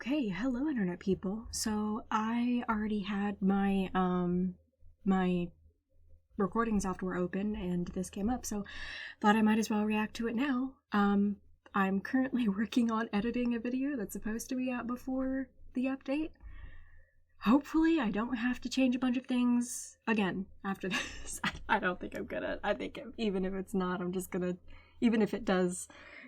Okay, hello internet people. So I already had my my recording software open and this came up, so thought I might as well react to it now. I'm currently working on editing a video that's supposed to be out before the update. Hopefully I don't have to change a bunch of things again after this. I don't think I'm gonna. I think even if it's not, I'm just gonna, even if it does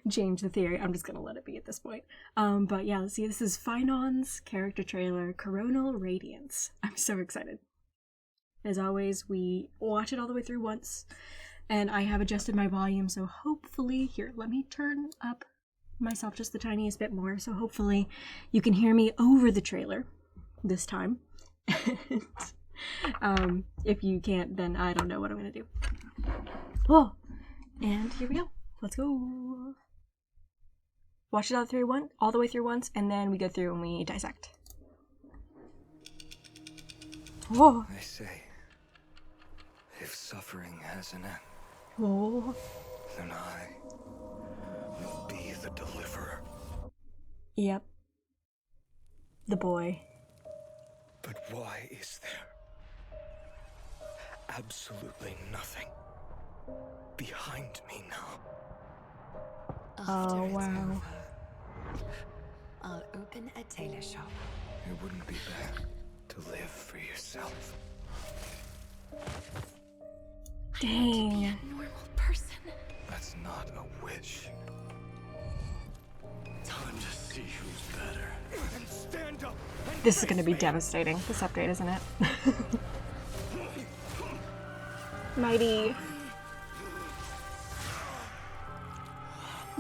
change the theory, I'm just gonna let it be at this point. But yeah, let's see. This is PHAINO'N's character trailer, Coronal Radiance. I'm so excited. As always, we watch it all the way through once, and I have adjusted my volume, so hopefully, here, let me turn up myself just the tiniest bit more, so hopefully you can hear me over the trailer this time. If you can't, then I don't know what I'm gonna do. Whoa! And here we go. Let's go. Watch it all the way through once, and then we go through and we dissect. Whoa! They say, if suffering has an end, Whoa! then I will be the deliverer. Yep. The boy. But why is there absolutely nothing behind me now? Oh, wow. I'll open a tailor shop. It wouldn't be bad to live for yourself. Dang. A normal person. That's not a wish. Time to see who's better. And stand up. This is gonna be devastating, this update, isn't it? Mighty.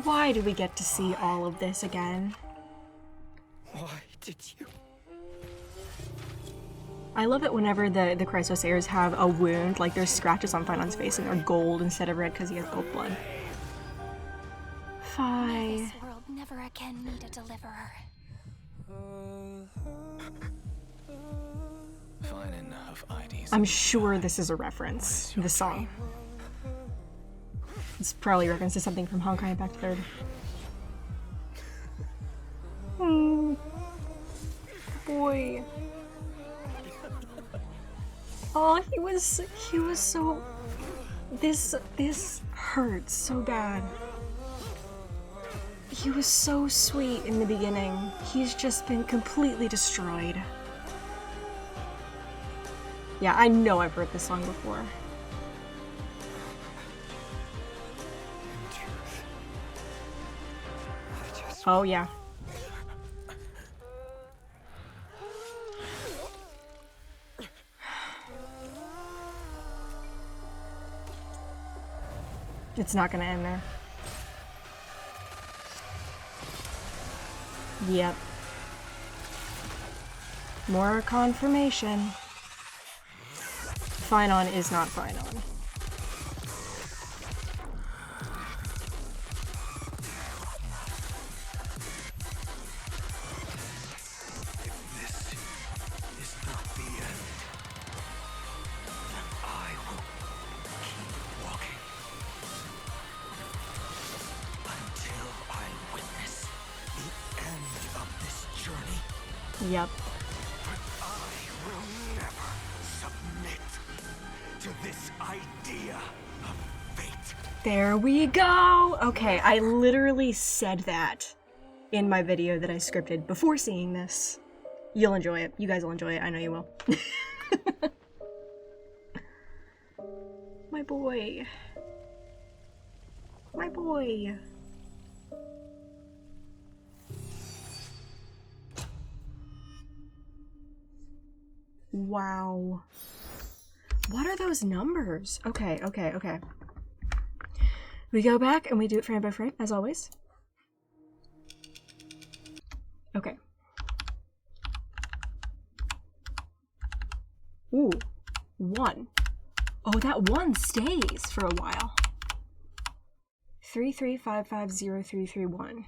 Why do we get to see all of this again? Why did you? I love it whenever the Chrysosayers have a wound, like there's scratches on PHAINO'N's face and they're gold instead of red because he has gold blood. Phi. This world never again need a deliverer. Fine enough IDs. I'm sure this is a reference, the song. It's probably a reference to something from Honkai Impact 3rd. Boy. Oh, he was so... This hurts so bad. He was so sweet in the beginning. He's just been completely destroyed. Yeah, I know I've heard this song before. In truth, I just Oh, yeah. It's not gonna end there. Yep. More confirmation. PHAINO'n is not PHAINO'n. This is not the end. Then I will keep walking until I witness the end of this journey. Yep. But I will never submit to this idea of fate. There we go! Okay, I literally said that in my video that I scripted before seeing this. You'll enjoy it. You guys will enjoy it. I know you will. My boy. My boy. Wow. What are those numbers? Okay. We go back and we do it frame by frame, as always. Okay. Ooh, 1. Oh, that 1 stays for a while. 33550331.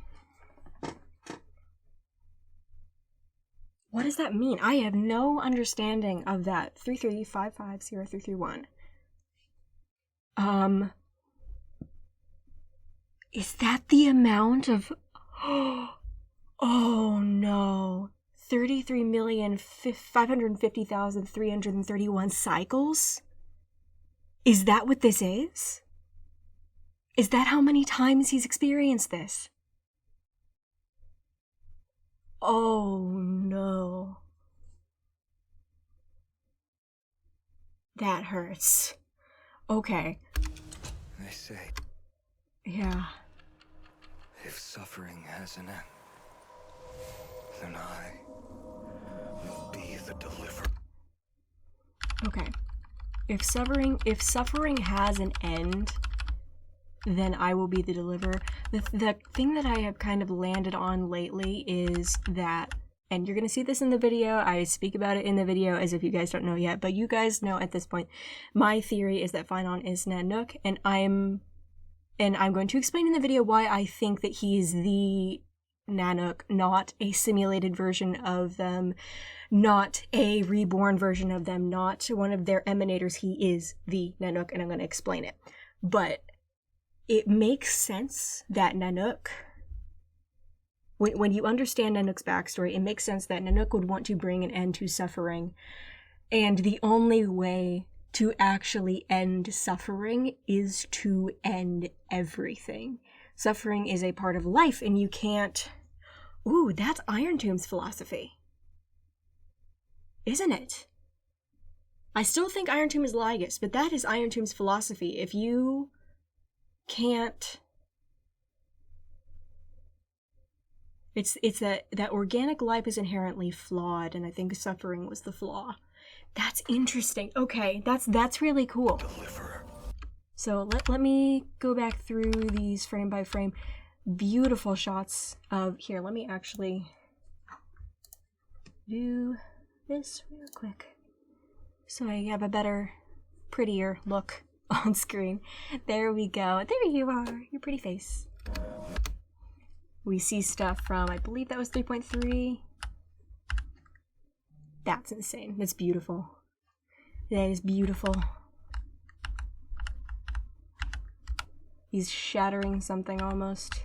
What does that mean? I have no understanding of that. 33550331. Is that the amount of... Oh no. 33,550,331 cycles? Is that what this is? Is that how many times he's experienced this? Oh no. That hurts. Okay. They say, Yeah. if suffering has an end, then I will be the deliverer. Okay. If suffering has an end, then I will be the deliverer. The thing that I have kind of landed on lately is that, and you're going to see this in the video, I speak about it in the video as if you guys don't know yet, but you guys know at this point, my theory is that PHAINON is Nanook, and I'm going to explain in the video why I think that he is the Nanook, not a simulated version of them, not a reborn version of them, not one of their emanators. He is the Nanook, and I'm going to explain it. But it makes sense that Nanook, when you understand Nanook's backstory, it makes sense that Nanook would want to bring an end to suffering, and the only way to actually end suffering is to end everything. Suffering is a part of life, and you can't... Ooh, that's Iron Tomb's philosophy. Isn't it? I still think Iron Tomb is Lygus, but that is Iron Tomb's philosophy. If you can't... It's that organic life is inherently flawed, and I think suffering was the flaw. That's interesting. Okay, that's really cool. Deliverer. So let me go back through these frame by frame. Beautiful shots of... Here, let me actually do this real quick so I have a better, prettier look on screen. There we go. There you are, your pretty face. We see stuff from, I believe that was 3.3. That's insane. That's beautiful. That is beautiful. He's shattering something almost.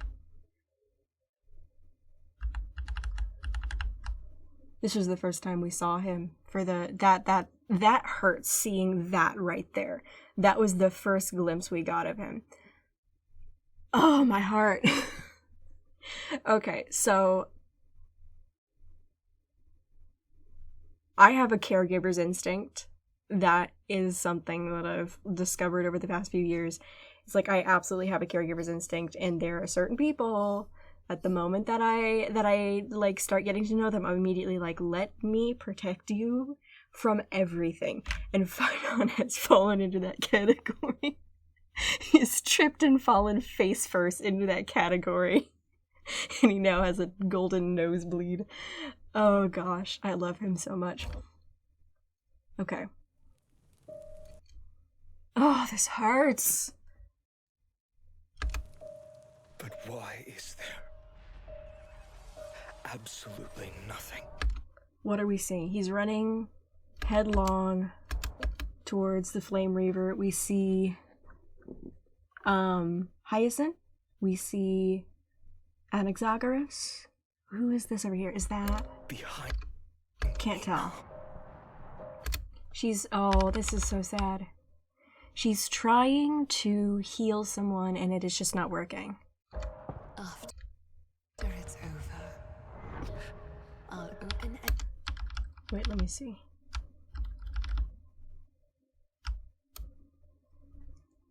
This was the first time we saw him for that hurts seeing that right there. That was the first glimpse we got of him. Oh, my heart. Okay, so I have a caregiver's instinct. That is something that I've discovered over the past few years. It's like I absolutely have a caregiver's instinct, and there are certain people at the moment that I like start getting to know them, I'm immediately like, let me protect you from everything. And PHAINON has fallen into that category. He's tripped and fallen face first into that category. And he now has a golden nosebleed. Oh gosh, I love him so much. Okay. Oh, this hurts. But why is there absolutely nothing? What are we seeing? He's running headlong towards the Flame Reaver. We see Hyacinth. We see Anaxagoras. Who is this over here? Is that... Behind. Can't tell. She's... Oh, this is so sad. She's trying to heal someone and it is just not working. After it's over, I'll open a... Wait, let me see.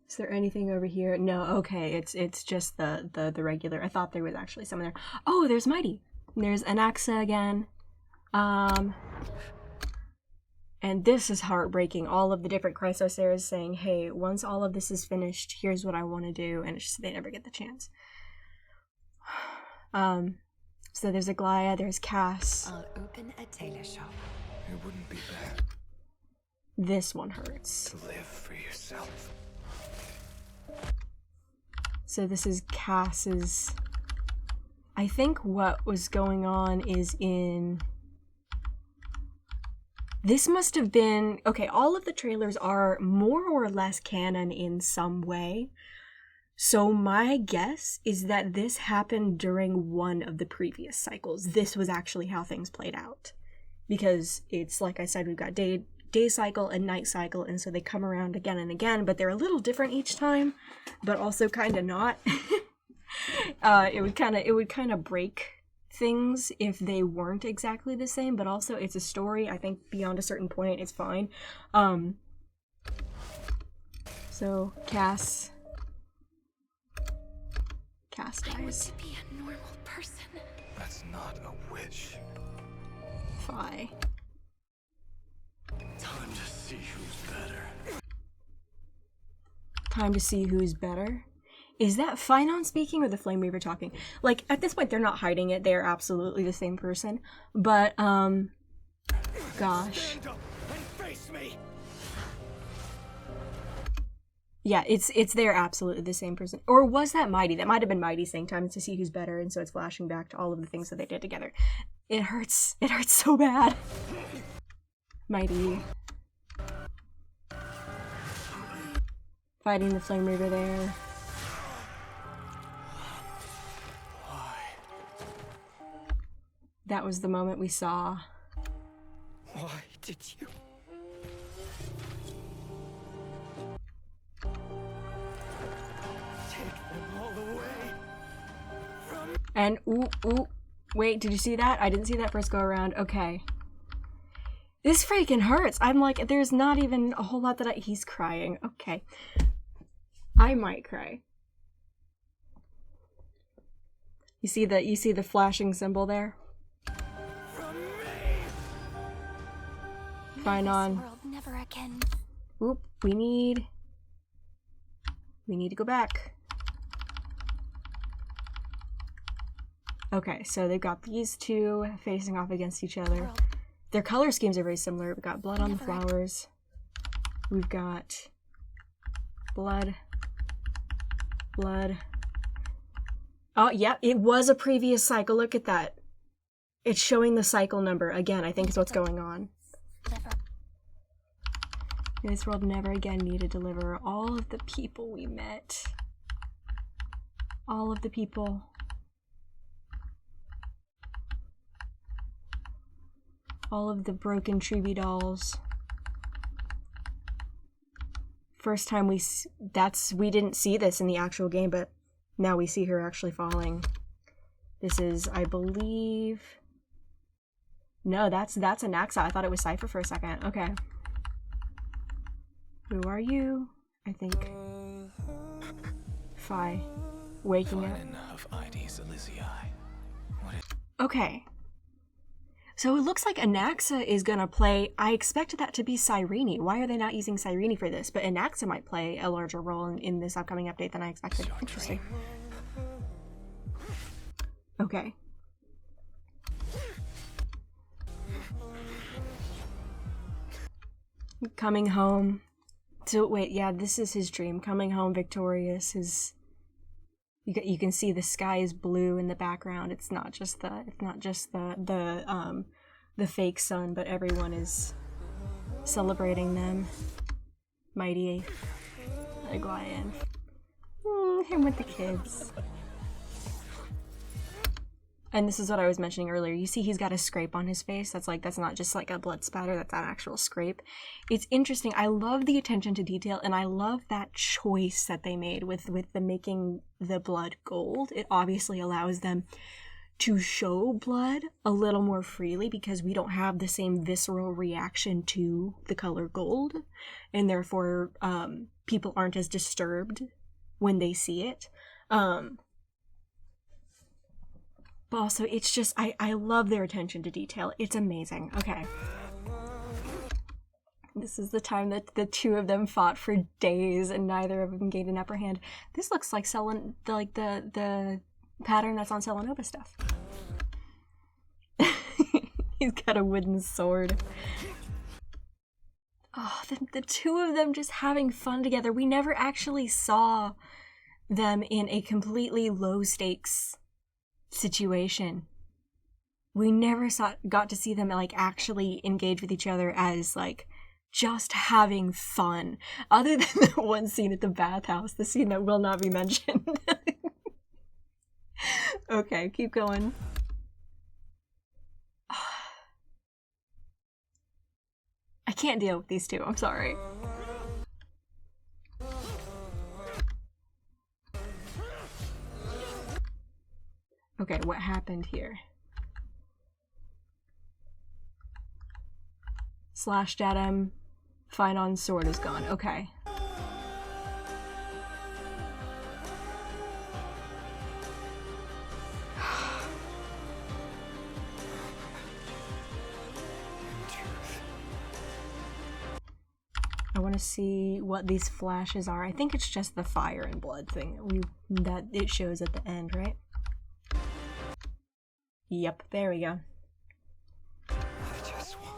Is there anything over here? No, okay, it's just the regular. I thought there was actually someone there. Oh, there's Mighty. There's Anaxa again. And this is heartbreaking. All of the different Chrysosers saying, hey, once all of this is finished, here's what I want to do. And it's just, they never get the chance. So there's Aglaea, there's Cass. I'll open a tailor shop. It wouldn't be bad This one hurts. to live for yourself. So this is Cass's... I think what was going on is in... This must have been... Okay, all of the trailers are more or less canon in some way. So my guess is that this happened during one of the previous cycles. This was actually how things played out. Because it's, like I said, we've got day cycle and night cycle, and so they come around again and again, but they're a little different each time, but also kind of not. It would kind of break things if they weren't exactly the same, but also it's a story. I think beyond a certain point, it's fine. So Cass dies. To be a normal person. That's not a wish. Phi. Time to see who's better. Time to see who's better. Is that PHAINO'N'S speaking or the Flame Weaver talking? Like, at this point, they're not hiding it. They're absolutely the same person. But, gosh. Stand up and face me. Yeah, they're absolutely the same person. Or was that Mighty? That might have been Mighty saying time to see who's better, and so it's flashing back to all of the things that they did together. It hurts. It hurts so bad. Mighty. Fighting the Flame Reaver there. Why? That was the moment we saw. Why did you? Take them all away from... And, ooh. Wait, did you see that? I didn't see that first go around. Okay. This freaking hurts. I'm like, there's not even a whole lot that he's crying. Okay. I might cry. You see the flashing symbol there? PHAINO'n. This world never again. Oop, we need to go back. Okay, so they've got these two facing off against each other. Their color schemes are very similar. We've got blood on the flowers. We've got blood. Oh, yeah, it was a previous cycle. Look at that. It's showing the cycle number again, I think is what's going on. This world never again need to deliver all of the people we met. All of the people. All of the broken Chibi dolls. First time we didn't see this in the actual game, but now we see her actually falling. This is, I believe... No, that's Anaxa. I thought it was Cypher for a second. Okay. Who are you? I think... Phi. Waking up. Of IDs Elysiae. Okay. So it looks like Anaxa is gonna play... I expected that to be Cyrene. Why are they not using Cyrene for this? But Anaxa might play a larger role in this upcoming update than I expected. Interesting. Okay. Coming home. So wait, yeah, this is his dream. Coming home victorious. You can see the sky is blue in the background. It's not just the fake sun, but everyone is celebrating them. Mighty Aglaea and him with the kids. And this is what I was mentioning earlier. You see he's got a scrape on his face. That's not just like a blood spatter, that's an actual scrape. It's interesting. I love the attention to detail, and I love that choice that they made with the making the blood gold. It obviously allows them to show blood a little more freely because we don't have the same visceral reaction to the color gold, and therefore people aren't as disturbed when they see it. But also, it's just, I love their attention to detail. It's amazing. Okay. This is the time that the two of them fought for days and neither of them gained an upper hand. This looks like the pattern that's on Selenova stuff. He's got a wooden sword. Oh, the two of them just having fun together. We never actually saw them in a completely low stakes situation. We never got to see them like actually engage with each other as like just having fun. Other than the one scene at the bathhouse, the scene that will not be mentioned. Okay, keep going. I can't deal with these two, I'm sorry. Okay, what happened here? Slashed at him. PHAINON'S sword is gone. Okay. I want to see what these flashes are. I think it's just the fire and blood thing that it shows at the end, right? Yep, there we go. I just want...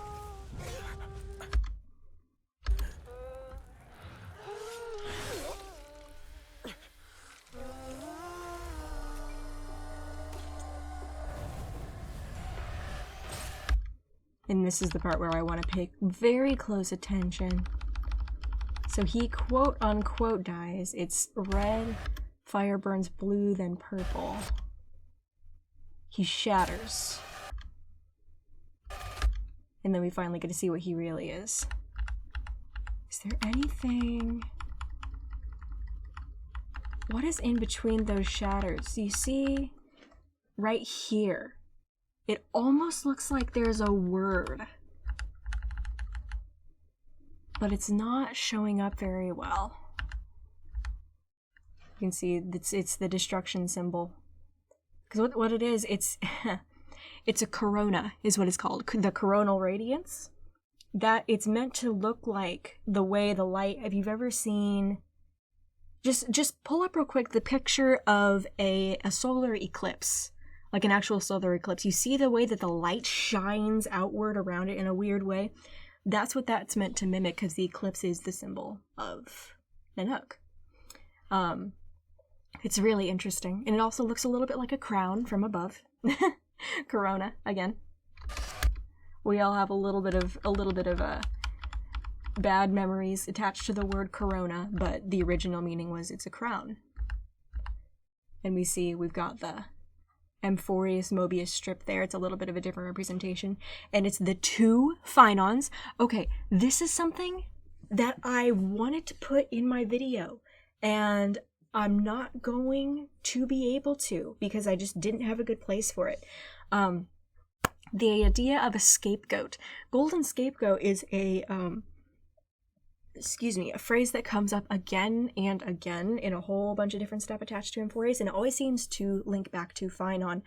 And this is the part where I want to pay very close attention. So he quote unquote dies. It's red, fire burns blue, then purple. He shatters. And then we finally get to see what he really is. Is there anything... What is in between those shatters? You see right here. It almost looks like there's a word. But it's not showing up very well. You can see it's the destruction symbol. Because what it is, it's a corona is what it's called. The coronal radiance. That it's meant to look like the way the light, if you've ever seen, just pull up real quick the picture of a solar eclipse. Like an actual solar eclipse. You see the way that the light shines outward around it in a weird way? That's what that's meant to mimic, because the eclipse is the symbol of Nanook. It's really interesting, and it also looks a little bit like a crown from above. Corona again. We all have a little bit of bad memories attached to the word corona, but the original meaning was it's a crown. And we see we've got the amphoreus Mobius strip there. It's a little bit of a different representation. And it's the two PHAINON'S. Okay, this is something that I wanted to put in my video, and I'm not going to be able to because I just didn't have a good place for it. The idea of a scapegoat. Golden scapegoat is a phrase that comes up again and again in a whole bunch of different stuff attached to amphoreus, and it always seems to link back to PHAINON.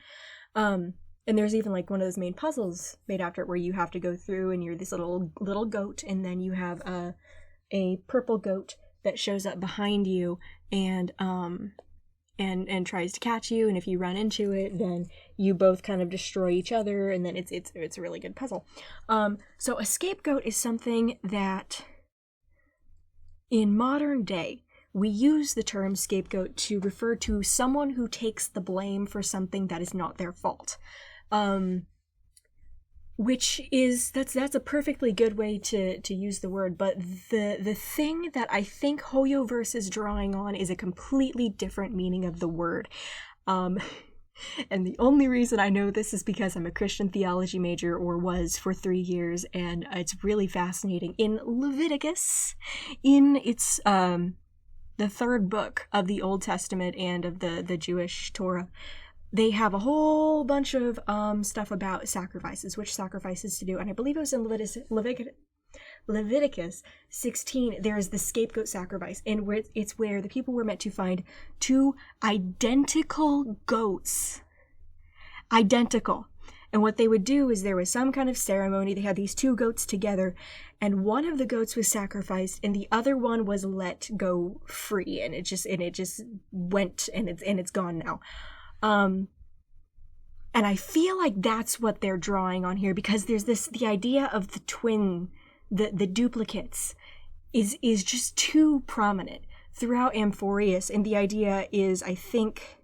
And there's even like one of those main puzzles made after it where you have to go through and you're this little goat, and then you have a purple goat that shows up behind you and tries to catch you, and if you run into it, then you both kind of destroy each other, and then it's a really good puzzle. So a scapegoat is something that in modern day, we use the term scapegoat to refer to someone who takes the blame for something that is not their fault. Which is, that's a perfectly good way to use the word, but the thing that I think hoyoverse is drawing on is a completely different meaning of the word. And the only reason I know this is because I'm a Christian theology major, or was for 3 years, and it's really fascinating. In Leviticus, in its the third book of the Old Testament and of the Jewish Torah, they have a whole bunch of stuff about sacrifices, which sacrifices to do, and I believe it was in Leviticus 16, there is the scapegoat sacrifice, and it's where the people were meant to find two identical goats. Identical. And what they would do is there was some kind of ceremony, they had these two goats together, and one of the goats was sacrificed and the other one was let go free, and it just went, and it's gone now. And I feel like that's what they're drawing on here, because there's the idea of the twin, the duplicates is just too prominent throughout amphoreus, and the idea is, I think,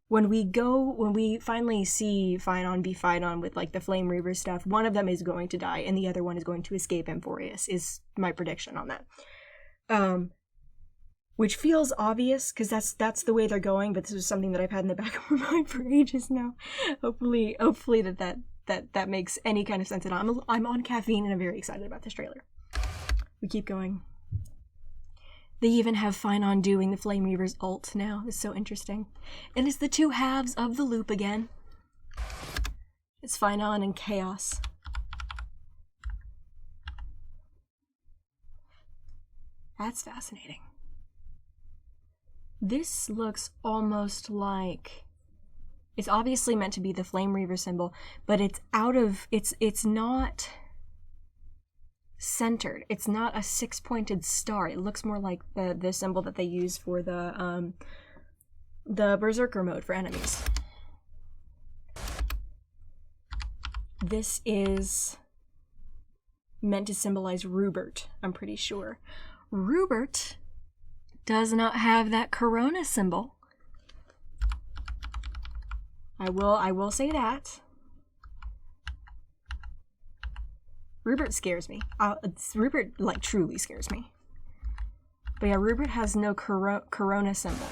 when we finally see Phainon be Phainon with like the Flame Reaver stuff, one of them is going to die and the other one is going to escape amphoreus, is my prediction on that. Which feels obvious because that's the way they're going, but this is something that I've had in the back of my mind for ages now. Hopefully that makes any kind of sense at all. I'm on caffeine and I'm very excited about this trailer. We keep going. They even have Phainon doing the Flame Reaver's ult now. It's so interesting. And it's the two halves of the loop again. It's Phainon and Chaos. That's fascinating. This looks almost like... It's obviously meant to be the Flame Reaver symbol, but it's out of... It's not... centered. It's not a six-pointed star. It looks more like the symbol that they use for the Berserker mode for enemies. This is meant to symbolize Rubert, I'm pretty sure. Rubert does not have that corona symbol. I will say that. Rubert scares me. Rubert, like, truly scares me. But yeah, Rubert has no corona symbol.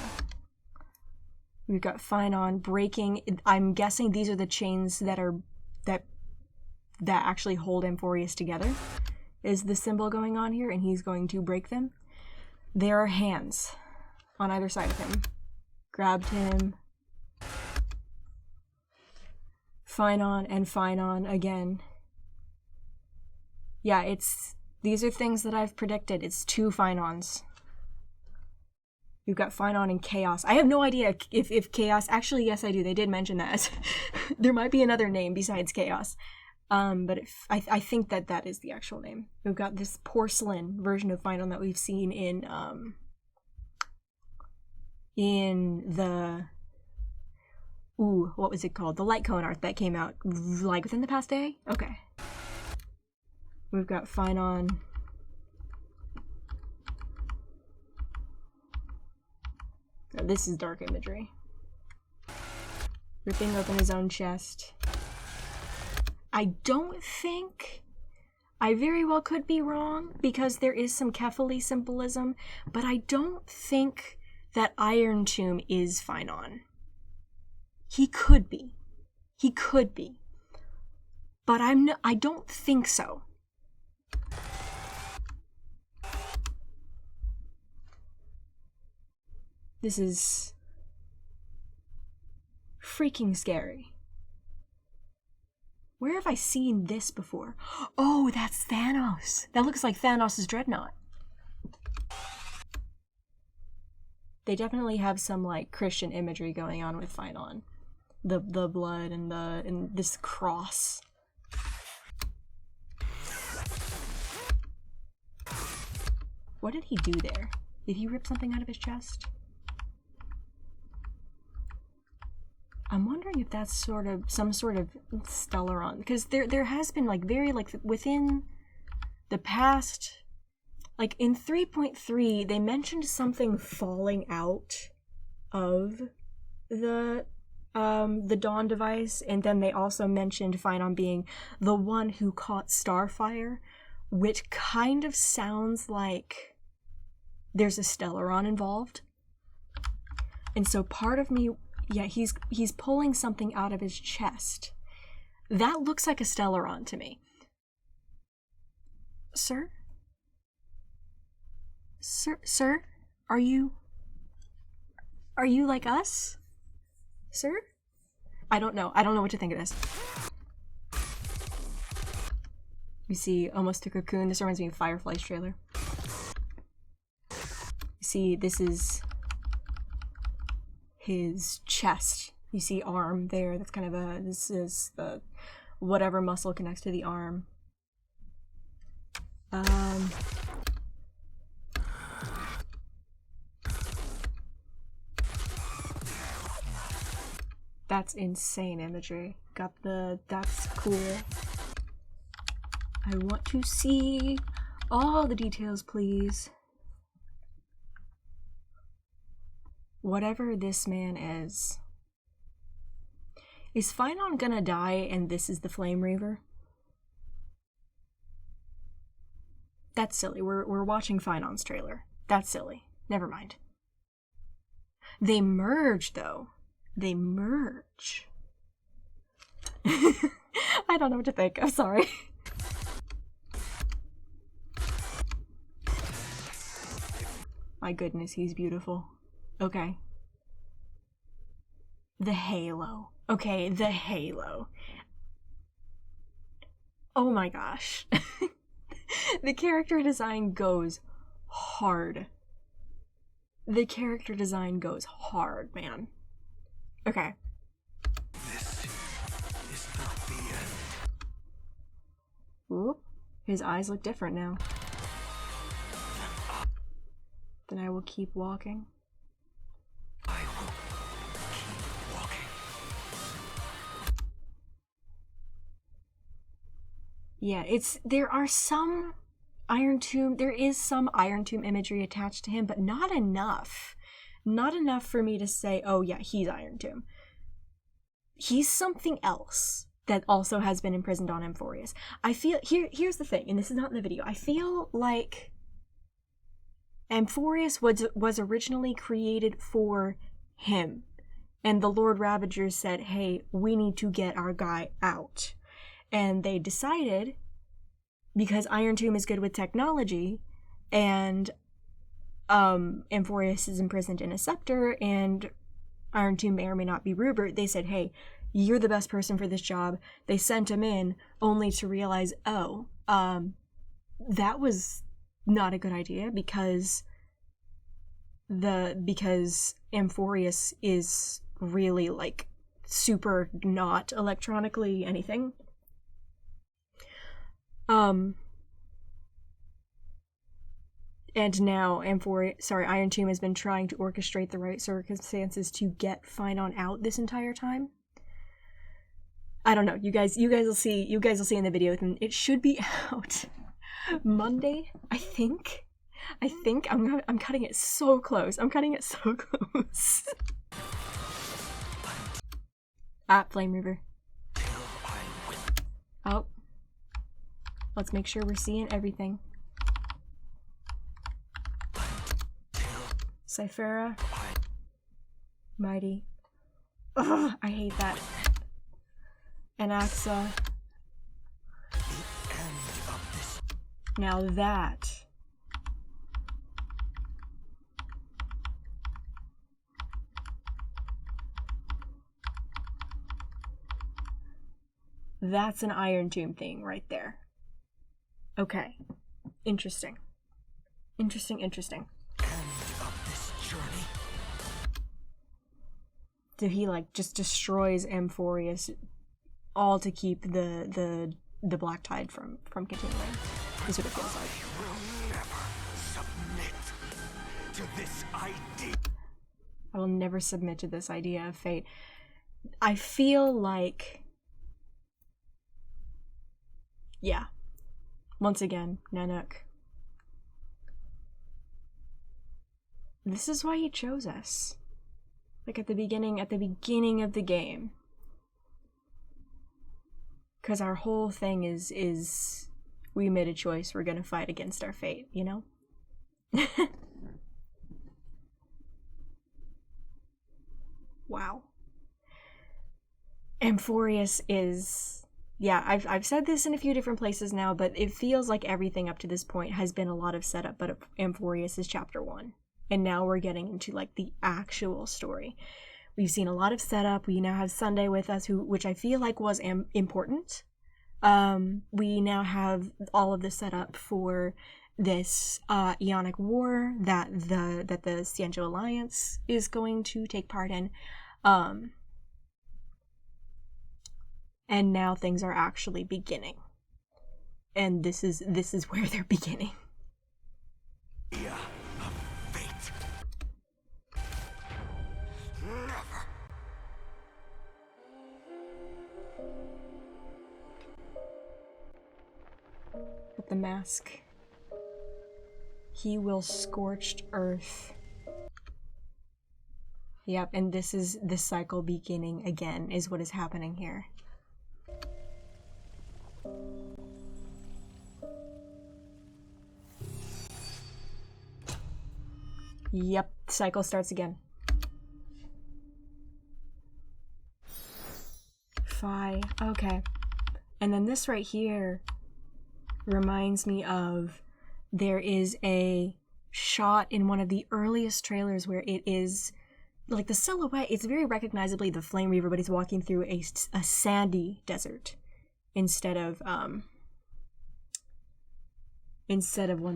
We've got Phainon breaking. I'm guessing these are the chains that actually hold amphoreus together. Is the symbol going on here, and he's going to break them. There are hands on either side of him. Grabbed him. Phainon and Phainon again. Yeah, these are things that I've predicted. It's two Phainons. We've got Phainon and Chaos. I have no idea if Chaos... Actually, yes, I do. They did mention that. There might be another name besides Chaos. But I think that is the actual name. We've got this porcelain version of Phainon that we've seen in the... Ooh, what was it called? The light cone art that came out, like, within the past day? Okay. We've got Phainon. Oh, this is dark imagery. Ripping open his own chest. I don't think... I very well could be wrong, because there is some KEphale symbolism, but I don't think that Iron Tomb is Phainon. He could be. He could be. But I don't think so. This is freaking scary. Where have I seen this before? Oh, that's Thanos. That looks like Thanos' dreadnought. They definitely have some like Christian imagery going on with Phainon. The blood and this cross. What did he do there? Did he rip something out of his chest? I'm wondering if that's sort of some sort of Stellaron, because there has been like very like within the past, like in 3.3 they mentioned something falling out of the Dawn device, and then they also mentioned Phainon being the one who caught Starfire, which kind of sounds like there's a Stellaron involved. And so part of me, yeah, he's pulling something out of his chest. That looks like a Stellaron to me. Sir? Sir? Are you like us? Sir? I don't know. I don't know what to think of this. You see almost a cocoon. This reminds me of Firefly's trailer. You see, this is his chest. You see arm there. That's kind of this is the whatever muscle connects to the arm. That's insane imagery. That's cool. I want to see all the details, please. Whatever this man is, Is Phainon gonna die and this is the Flame Reaver? That's silly. We're watching Phainon's trailer. That's silly. Never mind. They merge, though. They merge. I don't know what to think. I'm sorry. My goodness, he's beautiful. Okay. The halo. Okay, the halo. Oh my gosh. The character design goes hard. The character design goes hard, man. Okay. This is not the end. Oop. His eyes look different now. Then I will keep walking. I will keep walking. Yeah, there is some Iron Tomb imagery attached to him, but not enough. Not enough for me to say, oh yeah, he's Iron Tomb. He's something else that also has been imprisoned on amphoreus. I feel, here's the thing, and this is not in the video, I feel like amphoreus was originally created for him, and the Lord Ravagers said, hey, we need to get our guy out. And they decided, because Iron Tomb is good with technology, and amphoreus is imprisoned in a scepter, and Iron Tomb may or may not be Rupert, they said, hey, you're the best person for this job. They sent him in, only to realize, oh, that was not a good idea, because amphoreus is really, like, super not electronically anything. And now Iron Tomb has been trying to orchestrate the right circumstances to get Phainon out this entire time. I don't know. You guys will see in the video, and it should be out Monday, I think. I'm cutting it so close. Flame Reaver. Oh. Let's make sure we're seeing everything. Cyphera. Mighty. Ugh, I hate that. Anaxa. Now that's an Iron Tomb thing right there. Okay. Interesting. Interesting. End of this journey. So he, like, just destroys amphoreus, all to keep the Black Tide from continuing. Is what it feels like. I will never submit to this idea. I will never submit to this idea of fate. I feel like, yeah. Once again, Nanook. This is why he chose us. Like at the beginning of the game. Because our whole thing is we made a choice, we're gonna fight against our fate, you know? Wow. Amphoreus is... Yeah, I've said this in a few different places now, but it feels like everything up to this point has been a lot of setup, but amphoreus is chapter 1. And now we're getting into, like, the actual story. We've seen a lot of setup. We now have Sunday with us, which I feel like was important. We now have all of the setup for this Ionic War that the Xianzhou Alliance is going to take part in. And now things are actually beginning. And this is where they're beginning. Yeah, of fate. Never. With the mask. He will scorched earth. Yep, and this is the cycle beginning again, is what is happening here. Yep, cycle starts again. Okay. And then this right here reminds me of, there is a shot in one of the earliest trailers where it is like the silhouette, it's very recognizably the Flame Reaver, but he's walking through a sandy desert instead of one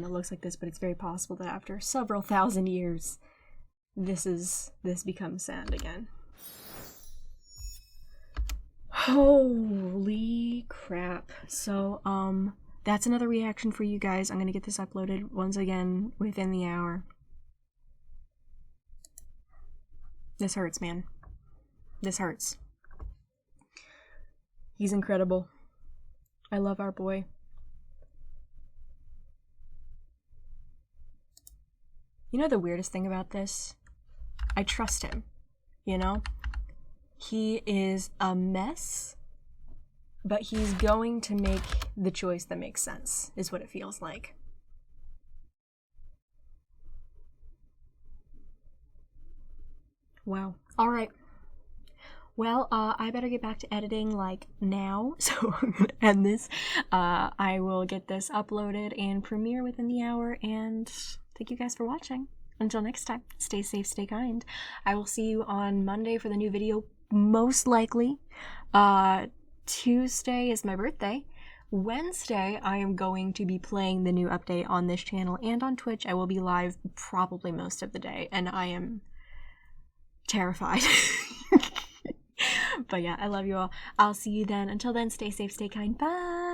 that looks like this. But it's very possible that after several thousand years, this becomes sand again. Holy crap. So that's another reaction for you guys. I'm gonna get this uploaded once again within the hour. This hurts, man. This hurts. He's incredible. I love our boy. You know the weirdest thing about this? I trust him, you know? He is a mess, but he's going to make the choice that makes sense, is what it feels like. Wow. All right. Well, I better get back to editing like now, so I'm gonna end this. I will get this uploaded and premiere within the hour, and thank you guys for watching. Until next time, stay safe, stay kind. I will see you on Monday for the new video, most likely. Tuesday is my birthday. Wednesday, I am going to be playing the new update on this channel and on Twitch. I will be live probably most of the day, and I am terrified. But yeah, I love you all. I'll see you then. Until then, stay safe, stay kind. Bye!